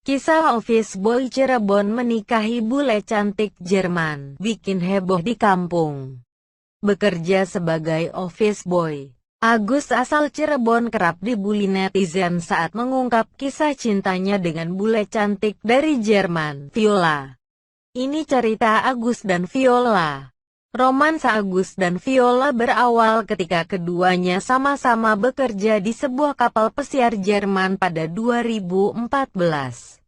Kisah office boy Cirebon menikahi bule cantik Jerman, bikin heboh di kampung. Bekerja sebagai office boy, Agus asal Cirebon kerap dibully netizen saat mengungkap kisah cintanya dengan bule cantik dari Jerman, Viola. Ini cerita Agus dan Viola. Romansa Agus dan Viola berawal ketika keduanya sama-sama bekerja di sebuah kapal pesiar Jerman pada 2014.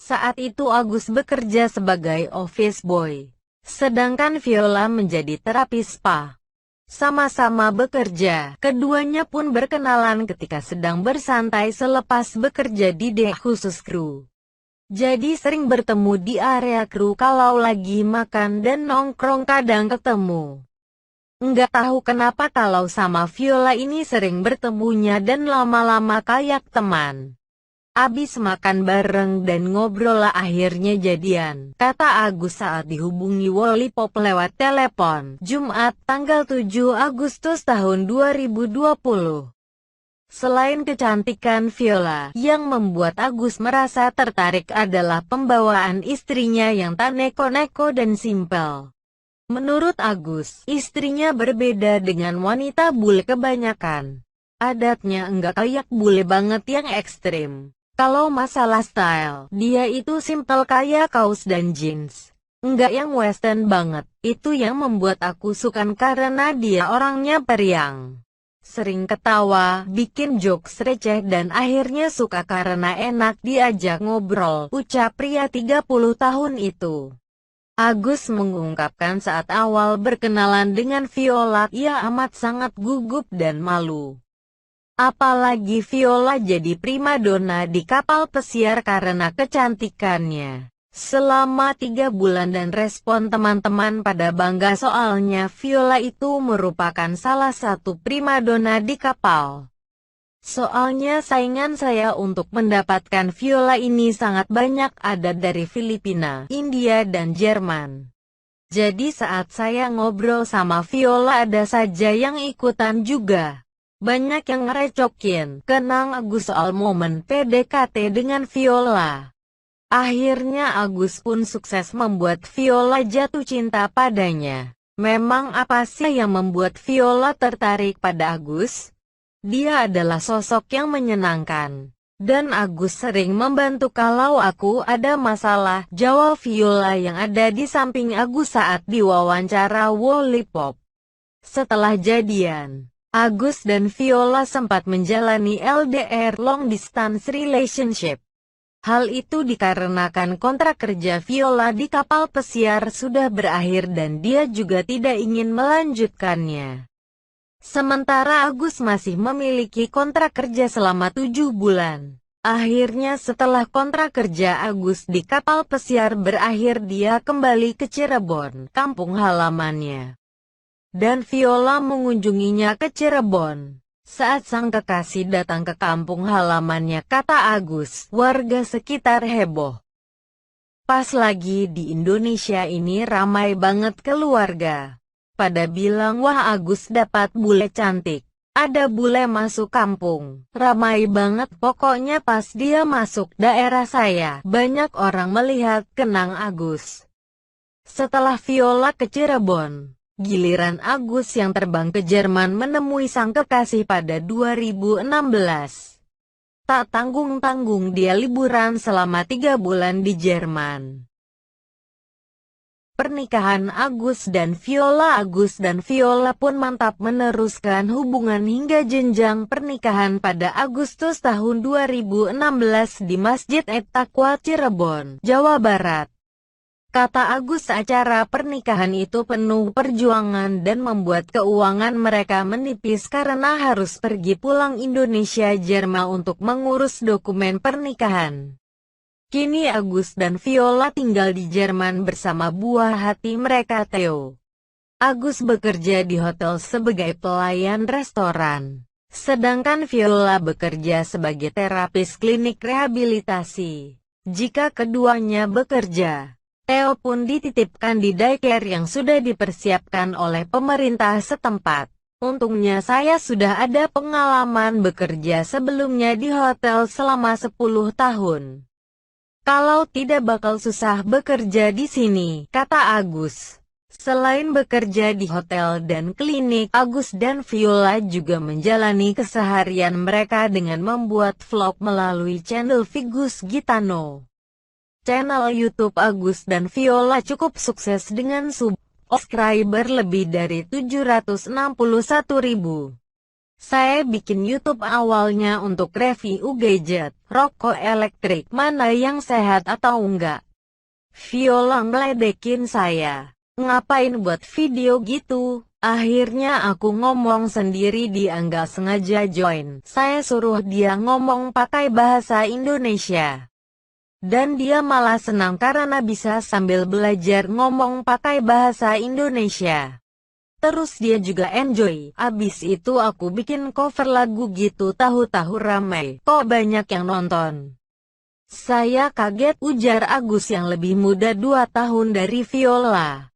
Saat itu Agus bekerja sebagai office boy, sedangkan Viola menjadi terapis spa. Sama-sama bekerja, keduanya pun berkenalan ketika sedang bersantai selepas bekerja di dek khusus kru. Jadi sering bertemu di area kru kalau lagi makan dan nongkrong kadang ketemu. Nggak tahu kenapa kalau sama Viola ini sering bertemunya dan lama-lama kayak teman. Abis makan bareng dan ngobrol lah akhirnya jadian, kata Agus saat dihubungi Wallipop lewat telepon, Jumat tanggal 7 Agustus tahun 2020. Selain kecantikan Viola, yang membuat Agus merasa tertarik adalah pembawaan istrinya yang tak neko-neko dan simpel. Menurut Agus, istrinya berbeda dengan wanita bule kebanyakan. Adatnya enggak kayak bule banget yang ekstrim. Kalau masalah style, dia itu simpel kayak kaos dan jeans. Enggak yang western banget. Itu yang membuat aku suka karena dia orangnya periang. Sering ketawa, bikin jokes receh dan akhirnya suka karena enak diajak ngobrol, ucap pria 30 tahun itu. Agus mengungkapkan saat awal berkenalan dengan Viola, ia amat sangat gugup dan malu. Apalagi Viola jadi primadona di kapal pesiar karena kecantikannya. Selama 3 bulan dan respon teman-teman pada bangga soalnya Viola itu merupakan salah satu primadona di kapal. Soalnya saingan saya untuk mendapatkan Viola ini sangat banyak ada dari Filipina, India dan Jerman. Jadi saat saya ngobrol sama Viola ada saja yang ikutan juga. Banyak yang ngerecokin, kenang Agus soal momen PDKT dengan Viola. Akhirnya Agus pun sukses membuat Viola jatuh cinta padanya. Memang apa sih yang membuat Viola tertarik pada Agus? Dia adalah sosok yang menyenangkan. Dan Agus sering membantu kalau aku ada masalah, jawab Viola yang ada di samping Agus saat diwawancara Wallipop. Setelah jadian, Agus dan Viola sempat menjalani LDR long distance relationship. Hal itu dikarenakan kontrak kerja Viola di kapal pesiar sudah berakhir dan dia juga tidak ingin melanjutkannya. Sementara Agus masih memiliki kontrak kerja selama 7 bulan. Akhirnya setelah kontrak kerja Agus di kapal pesiar berakhir dia kembali ke Cirebon, kampung halamannya. Dan Viola mengunjunginya ke Cirebon. Saat sang kekasih datang ke kampung halamannya, kata Agus, warga sekitar heboh. Pas lagi di Indonesia ini ramai banget keluarga. Pada bilang wah Agus dapat bule cantik. Ada bule masuk kampung. Ramai banget pokoknya pas dia masuk daerah saya. Banyak orang melihat, kenang Agus. Setelah Viola ke Cirebon, giliran Agus yang terbang ke Jerman menemui sang kekasih pada 2016. Tak tanggung-tanggung dia liburan selama 3 bulan di Jerman. Pernikahan Agus dan Viola pun mantap meneruskan hubungan hingga jenjang pernikahan pada Agustus tahun 2016 di Masjid At-Taqwa Cirebon, Jawa Barat. Kata Agus acara pernikahan itu penuh perjuangan dan membuat keuangan mereka menipis karena harus pergi pulang Indonesia Jerman untuk mengurus dokumen pernikahan. Kini Agus dan Viola tinggal di Jerman bersama buah hati mereka Theo. Agus bekerja di hotel sebagai pelayan restoran. Sedangkan Viola bekerja sebagai terapis klinik rehabilitasi. Jika keduanya bekerja, Theo pun dititipkan di daycare yang sudah dipersiapkan oleh pemerintah setempat. Untungnya saya sudah ada pengalaman bekerja sebelumnya di hotel selama 10 tahun. Kalau tidak bakal susah bekerja di sini, kata Agus. Selain bekerja di hotel dan klinik, Agus dan Viola juga menjalani keseharian mereka dengan membuat vlog melalui channel Vigus Gitano. Channel YouTube Agus dan Viola cukup sukses dengan subscriber lebih dari 761.000. Saya bikin YouTube awalnya untuk review gadget, rokok elektrik, mana yang sehat atau enggak. Viola ngeledekin saya. Ngapain buat video gitu? Akhirnya aku ngomong sendiri, dia nggak sengaja join. Saya suruh dia ngomong pakai bahasa Indonesia. Dan dia malah senang karena bisa sambil belajar ngomong pakai bahasa Indonesia. Terus dia juga enjoy. Abis itu aku bikin cover lagu gitu, tahu-tahu ramai. Kok banyak yang nonton? Saya kaget, ujar Agus yang lebih muda 2 tahun dari Viola.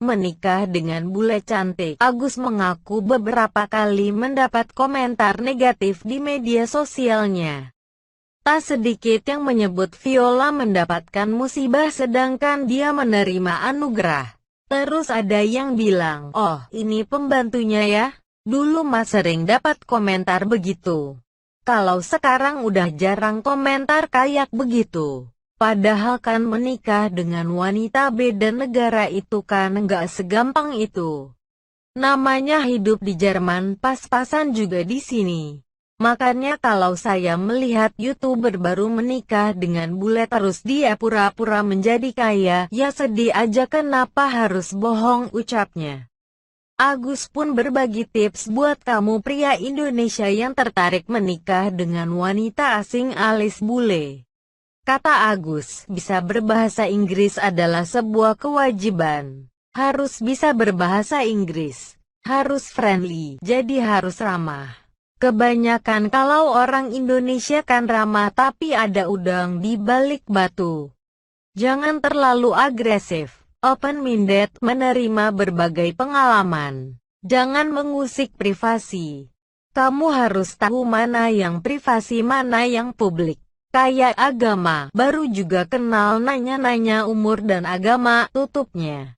Menikah dengan bule cantik, Agus mengaku beberapa kali mendapat komentar negatif di media sosialnya. Tak sedikit yang menyebut Viola mendapatkan musibah sedangkan dia menerima anugerah. Terus ada yang bilang, oh ini pembantunya ya? Dulu Mas sering dapat komentar begitu. Kalau sekarang udah jarang komentar kayak begitu. Padahal kan menikah dengan wanita beda negara itu kan nggak segampang itu. Namanya hidup di Jerman, pas-pasan juga di sini. Makanya kalau saya melihat YouTuber baru menikah dengan bule terus dia pura-pura menjadi kaya, ya sedih aja, kenapa harus bohong, ucapnya. Agus pun berbagi tips buat kamu pria Indonesia yang tertarik menikah dengan wanita asing alias bule. Kata Agus, bisa berbahasa Inggris adalah sebuah kewajiban. Harus bisa berbahasa Inggris. Harus friendly, jadi harus ramah. Kebanyakan kalau orang Indonesia kan ramah tapi ada udang di balik batu. Jangan terlalu agresif, open-minded, menerima berbagai pengalaman. Jangan mengusik privasi. Kamu harus tahu mana yang privasi, mana yang publik. Kayak agama, baru juga kenal nanya-nanya umur dan agama, tutupnya.